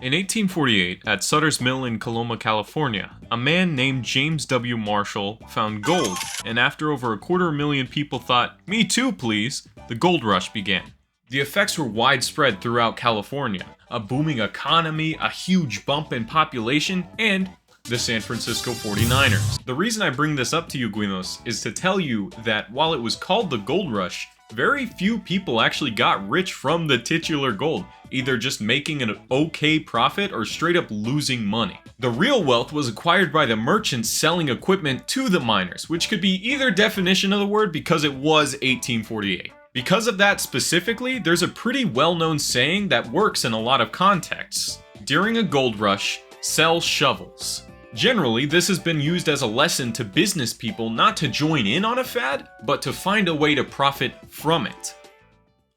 In 1848, at Sutter's Mill in Coloma, California, a man named James W. Marshall found gold, and after over 250,000 people thought, "Me too, please," the gold rush began. The effects were widespread throughout California, a booming economy, a huge bump in population, and the San Francisco 49ers. The reason I bring this up to you, Guinos, is to tell you that while it was called the gold rush, very few people actually got rich from the titular gold, either just making an okay profit or straight up losing money. The real wealth was acquired by the merchants selling equipment to the miners, which could be either definition of the word because it was 1848. Because of that specifically, there's a pretty well-known saying that works in a lot of contexts. During a gold rush, sell shovels. Generally, this has been used as a lesson to business people not to join in on a fad, but to find a way to profit from it.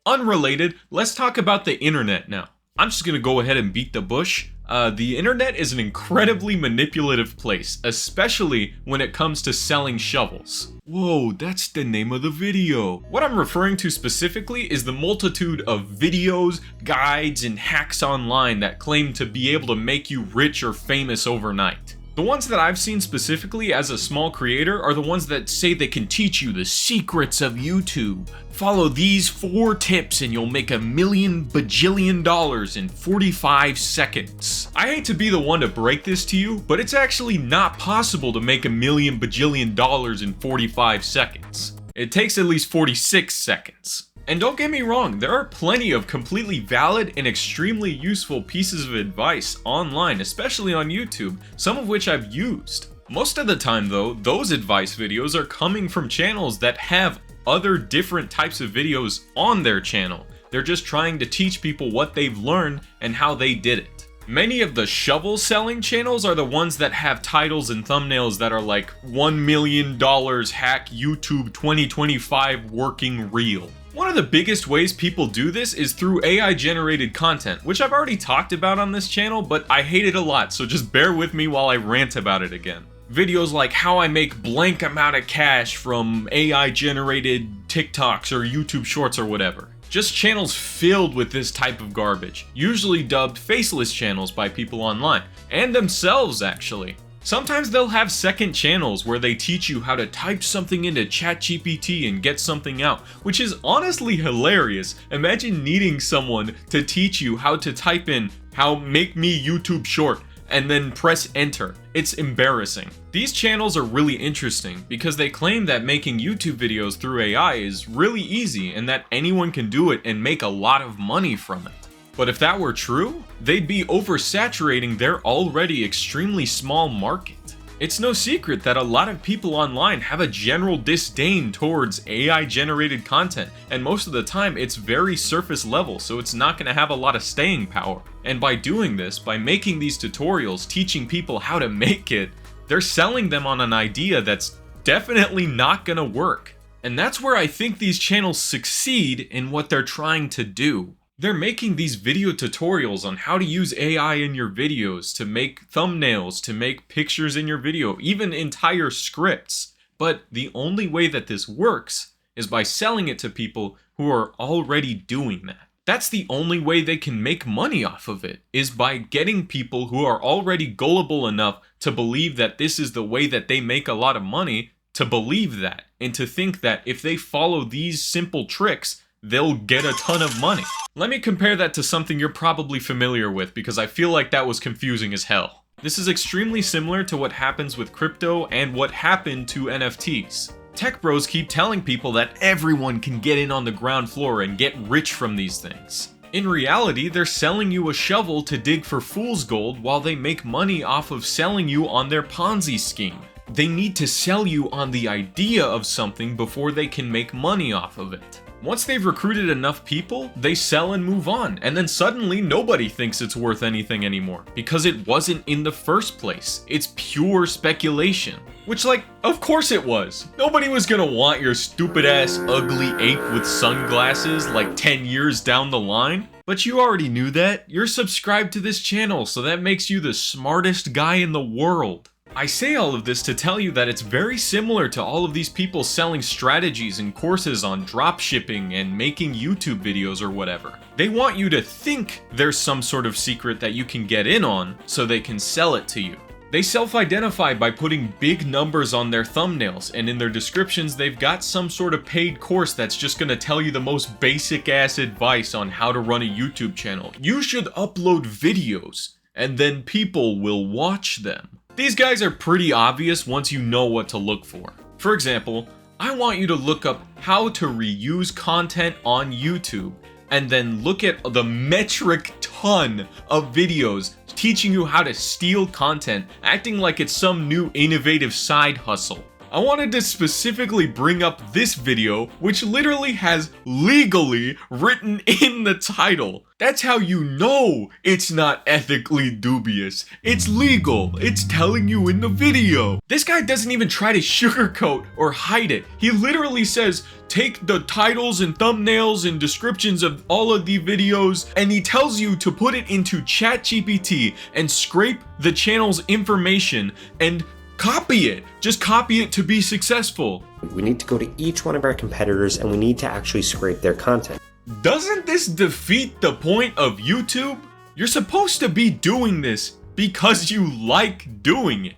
Unrelated, let's talk about the internet now. I'm just gonna go ahead and beat the bush. The internet is an incredibly manipulative place, especially when it comes to selling shovels. Whoa, that's the name of the video. What I'm referring to specifically is the multitude of videos, guides, and hacks online that claim to be able to make you rich or famous overnight. The ones that I've seen specifically as a small creator are the ones that say they can teach you the secrets of YouTube. Follow these 4 tips and you'll make $1 million bajillion in 45 seconds. I hate to be the one to break this to you, but it's actually not possible to make $1 million bajillion in 45 seconds. It takes at least 46 seconds. And don't get me wrong, there are plenty of completely valid and extremely useful pieces of advice online, especially on YouTube, some of which I've used. Most of the time though, those advice videos are coming from channels that have other different types of videos on their channel. They're just trying to teach people what they've learned and how they did it. Many of the shovel selling channels are the ones that have titles and thumbnails that are like $1 million hack YouTube 2025 working real. One of the biggest ways people do this is through AI generated content, which I've already talked about on this channel, but I hate it a lot, so just bear with me while I rant about it again. Videos like how I make blank amount of cash from AI generated TikToks or YouTube shorts or whatever. Just channels filled with this type of garbage, usually dubbed faceless channels by people online, and themselves actually. Sometimes they'll have second channels where they teach you how to type something into ChatGPT and get something out, which is honestly hilarious. Imagine needing someone to teach you how to type in "how make me YouTube short" and then press enter. It's embarrassing. These channels are really interesting because they claim that making YouTube videos through AI is really easy and that anyone can do it and make a lot of money from it. But if that were true, they'd be oversaturating their already extremely small market. It's no secret that a lot of people online have a general disdain towards AI generated content, and most of the time it's very surface level, so it's not going to have a lot of staying power. And by doing this, by making these tutorials teaching people how to make it, they're selling them on an idea that's definitely not going to work. And that's where I think these channels succeed in what they're trying to do. They're making these video tutorials on how to use AI in your videos, to make thumbnails, to make pictures in your video, even entire scripts. But the only way that this works is by selling it to people who are already doing that. That's the only way they can make money off of it, is by getting people who are already gullible enough to believe that this is the way that they make a lot of money, to believe that, and to think that if they follow these simple tricks, they'll get a ton of money. Let me compare that to something you're probably familiar with because I feel like that was confusing as hell. This is extremely similar to what happens with crypto and what happened to NFTs. Tech bros keep telling people that everyone can get in on the ground floor and get rich from these things. In reality, they're selling you a shovel to dig for fool's gold while they make money off of selling you on their Ponzi scheme. They need to sell you on the idea of something before they can make money off of it. Once they've recruited enough people, they sell and move on, and then suddenly nobody thinks it's worth anything anymore, because it wasn't in the first place. It's pure speculation. Which, like, of course it was. Nobody was gonna want your stupid ass ugly ape with sunglasses like 10 years down the line. But you already knew that. You're subscribed to this channel, so that makes you the smartest guy in the world. I say all of this to tell you that it's very similar to all of these people selling strategies and courses on dropshipping and making YouTube videos or whatever. They want you to think there's some sort of secret that you can get in on so they can sell it to you. They self-identify by putting big numbers on their thumbnails, and in their descriptions they've got some sort of paid course that's just gonna tell you the most basic ass advice on how to run a YouTube channel. You should upload videos, and then people will watch them. These guys are pretty obvious once you know what to look for. For example, I want you to look up how to reuse content on YouTube, and then look at the metric ton of videos teaching you how to steal content, acting like it's some new innovative side hustle. I wanted to specifically bring up this video, which literally has legally written in the title. That's how you know it's not ethically dubious. It's legal. It's telling you in the video. This guy doesn't even try to sugarcoat or hide it. He literally says, take the titles and thumbnails and descriptions of all of the videos, and he tells you to put it into ChatGPT and scrape the channel's information and copy it. Just copy it to be successful. We need to go to each one of our competitors and we need to actually scrape their content. Doesn't this defeat the point of YouTube? You're supposed to be doing this because you like doing it.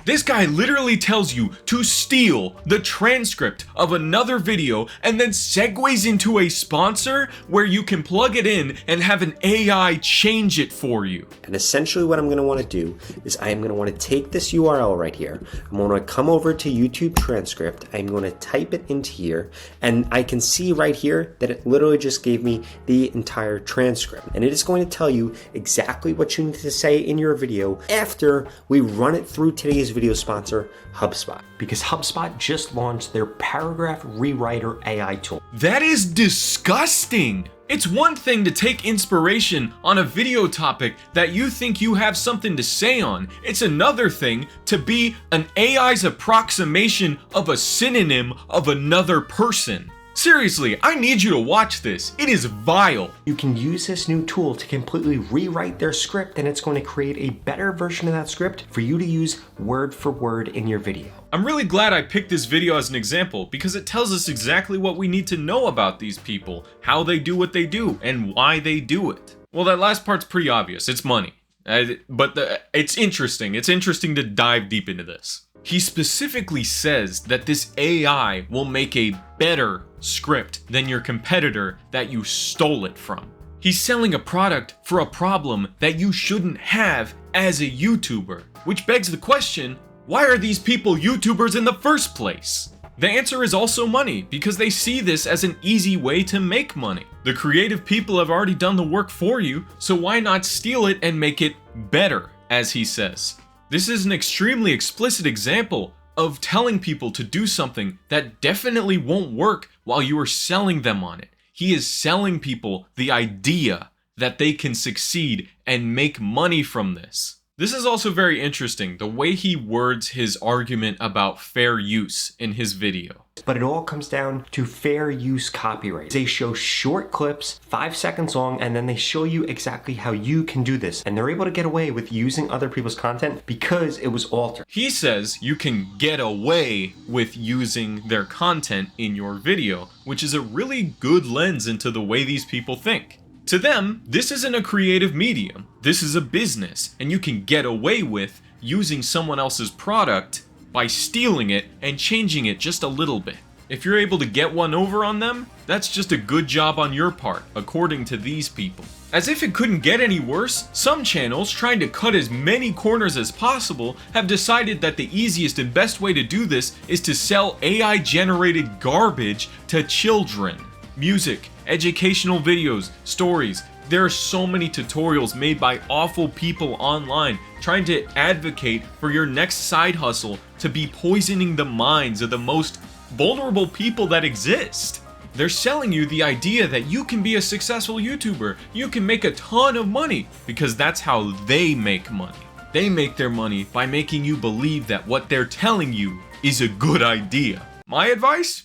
This guy literally tells you to steal the transcript of another video and then segues into a sponsor where you can plug it in and have an AI change it for you. And essentially what I'm going to want to do is I am going to want to take this URL right here. I'm going to come over to YouTube transcript. I'm going to type it into here, and I can see right here that it literally just gave me the entire transcript. And it is going to tell you exactly what you need to say in your video after we run it through today's video sponsor, HubSpot, because HubSpot just launched their paragraph rewriter AI tool. That is disgusting. It's one thing to take inspiration on a video topic that you think you have something to say on. It's another thing to be an AI's approximation of a synonym of another person. Seriously, I need you to watch this. It is vile. You can use this new tool to completely rewrite their script, and it's going to create a better version of that script for you to use word for word in your video. I'm really glad I picked this video as an example because it tells us exactly what we need to know about these people, how they do what they do, and why they do it. Well, that last part's pretty obvious. It's money. But it's interesting. It's interesting to dive deep into this. He specifically says that this AI will make a better script than your competitor that you stole it from. He's selling a product for a problem that you shouldn't have as a YouTuber, which begs the question, why are these people YouTubers in the first place? The answer is also money, because they see this as an easy way to make money. The creative people have already done the work for you, so why not steal it and make it better, as he says. This is an extremely explicit example of telling people to do something that definitely won't work while you are selling them on it. He is selling people the idea that they can succeed and make money from this. This is also very interesting, the way he words his argument about fair use in his video. But it all comes down to fair use copyright. They show short clips, 5 seconds long, and then they show you exactly how you can do this. And they're able to get away with using other people's content because it was altered. He says you can get away with using their content in your video, which is a really good lens into the way these people think. To them, this isn't a creative medium. This is a business, and you can get away with using someone else's product by stealing it and changing it just a little bit. If you're able to get one over on them, that's just a good job on your part, according to these people. As if it couldn't get any worse, some channels trying to cut as many corners as possible have decided that the easiest and best way to do this is to sell AI-generated garbage to children. Music, educational videos, stories. There are so many tutorials made by awful people online trying to advocate for your next side hustle to be poisoning the minds of the most vulnerable people that exist. They're selling you the idea that you can be a successful YouTuber, you can make a ton of money, because that's how they make money. They make their money by making you believe that what they're telling you is a good idea. My advice?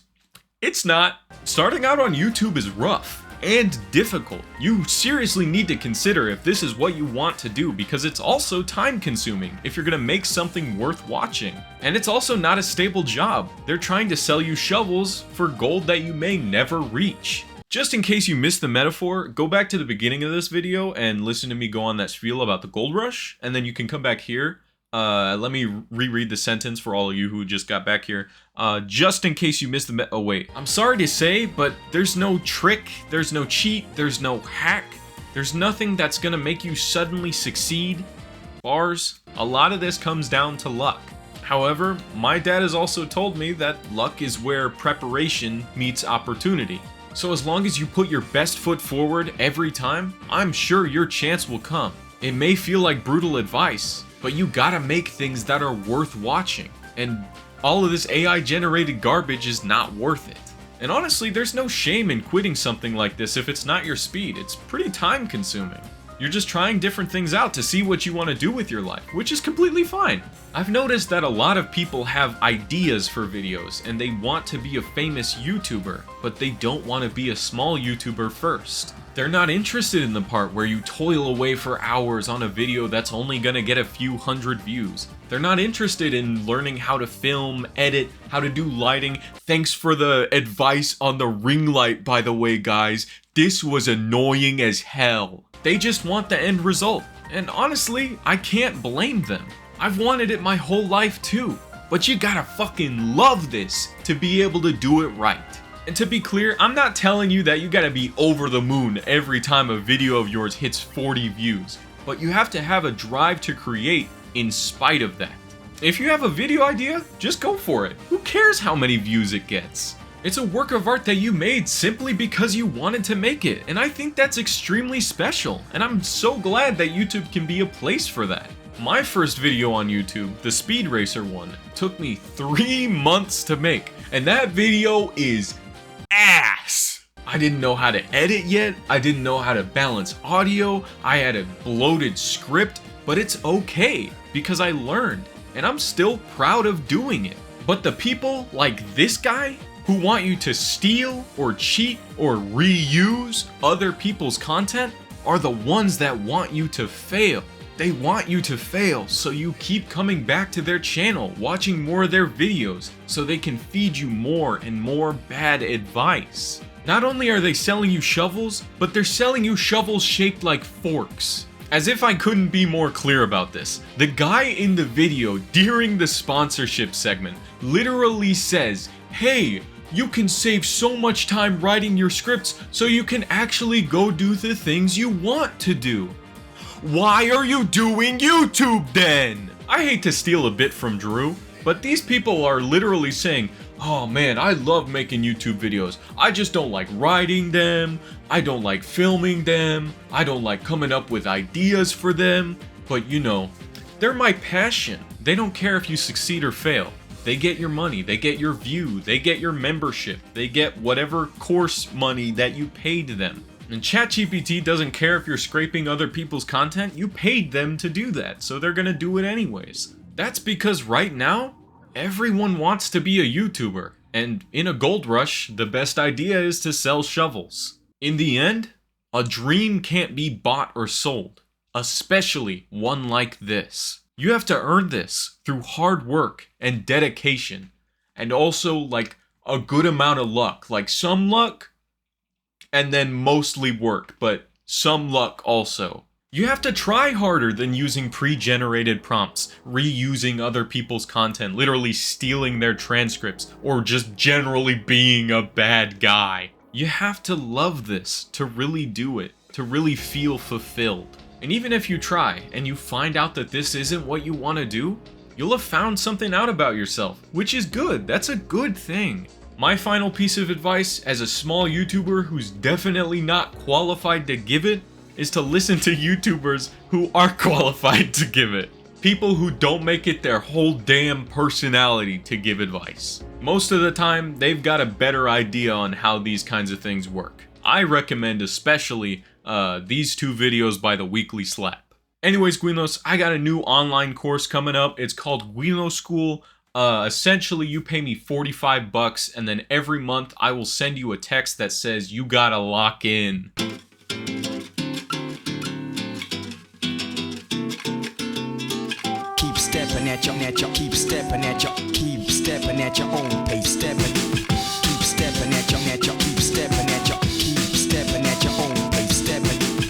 It's not. Starting out on YouTube is rough. and difficult. You seriously need to consider if this is what you want to do, because it's also time consuming if you're gonna make something worth watching. And it's also not a stable job. They're trying to sell you shovels for gold that you may never reach. Just in case you missed the metaphor, go back to the beginning of this video and listen to me go on that spiel about the gold rush, and then you can come back here. Let me reread the sentence for all of you who just got back here. Just in case you missed the oh wait, I'm sorry to say, but there's no trick, there's no cheat, there's no hack, there's nothing that's gonna make you suddenly succeed. Bars, a lot of this comes down to luck. However, my dad has also told me that luck is where preparation meets opportunity. So as long as you put your best foot forward every time, I'm sure your chance will come. It may feel like brutal advice, but you gotta make things that are worth watching. And all of this AI generated garbage is not worth it. And honestly, there's no shame in quitting something like this if it's not your speed. It's pretty time consuming. You're just trying different things out to see what you want to do with your life, which is completely fine. I've noticed that a lot of people have ideas for videos and they want to be a famous YouTuber, but they don't want to be a small YouTuber first. They're not interested in the part where you toil away for hours on a video that's only gonna get a few hundred views. They're not interested in learning how to film, edit, how to do lighting. Thanks for the advice on the ring light, by the way, guys. This was annoying as hell. They just want the end result. And honestly, I can't blame them. I've wanted it my whole life too. But you gotta fucking love this to be able to do it right. And to be clear, I'm not telling you that you gotta be over the moon every time a video of yours hits 40 views. But you have to have a drive to create in spite of that. If you have a video idea, just go for it. Who cares how many views it gets? It's a work of art that you made simply because you wanted to make it, and I think that's extremely special, and I'm so glad that YouTube can be a place for that. My first video on YouTube, the Speed Racer one, took me 3 months to make, and that video is ass! I didn't know how to edit yet, I didn't know how to balance audio, I had a bloated script, but it's okay, because I learned, and I'm still proud of doing it. But the people like this guy, who want you to steal or cheat or reuse other people's content, are the ones that want you to fail. They want you to fail so you keep coming back to their channel, watching more of their videos, so they can feed you more and more bad advice. Not only are they selling you shovels, but they're selling you shovels shaped like forks. As if I couldn't be more clear about this, the guy in the video during the sponsorship segment literally says, "Hey, you can save so much time writing your scripts so you can actually go do the things you want to do." Why are you doing YouTube then? I hate to steal a bit from Drew, but these people are literally saying, "Oh man, I love making YouTube videos. I just don't like writing them. I don't like filming them. I don't like coming up with ideas for them." But you know, they're my passion. They don't care if you succeed or fail. They get your money, they get your view, they get your membership, they get whatever course money that you paid them. And ChatGPT doesn't care if you're scraping other people's content, you paid them to do that, so they're gonna do it anyways. That's because right now, everyone wants to be a YouTuber, and in a gold rush, the best idea is to sell shovels. In the end, a dream can't be bought or sold, especially one like this. You have to earn this through hard work and dedication, and also like a good amount of luck, like some luck and then mostly work, but some luck also. You have to try harder than using pre-generated prompts, reusing other people's content, literally stealing their transcripts, or just generally being a bad guy. You have to love this to really do it, to really feel fulfilled. And even if you try, and you find out that this isn't what you want to do, you'll have found something out about yourself, which is good. That's a good thing. My final piece of advice, as a small YouTuber who's definitely not qualified to give it, is to listen to YouTubers who are qualified to give it. People who don't make it their whole damn personality to give advice. Most of the time, they've got a better idea on how these kinds of things work. I recommend especially these two videos by the Weekly Slap. Anyways, Guinos, I got a new online course coming up. It's called Guino School. Essentially, you pay me $45, and then every month I will send you a text that says you gotta lock in. Keep stepping at your own pace, keep stepping at your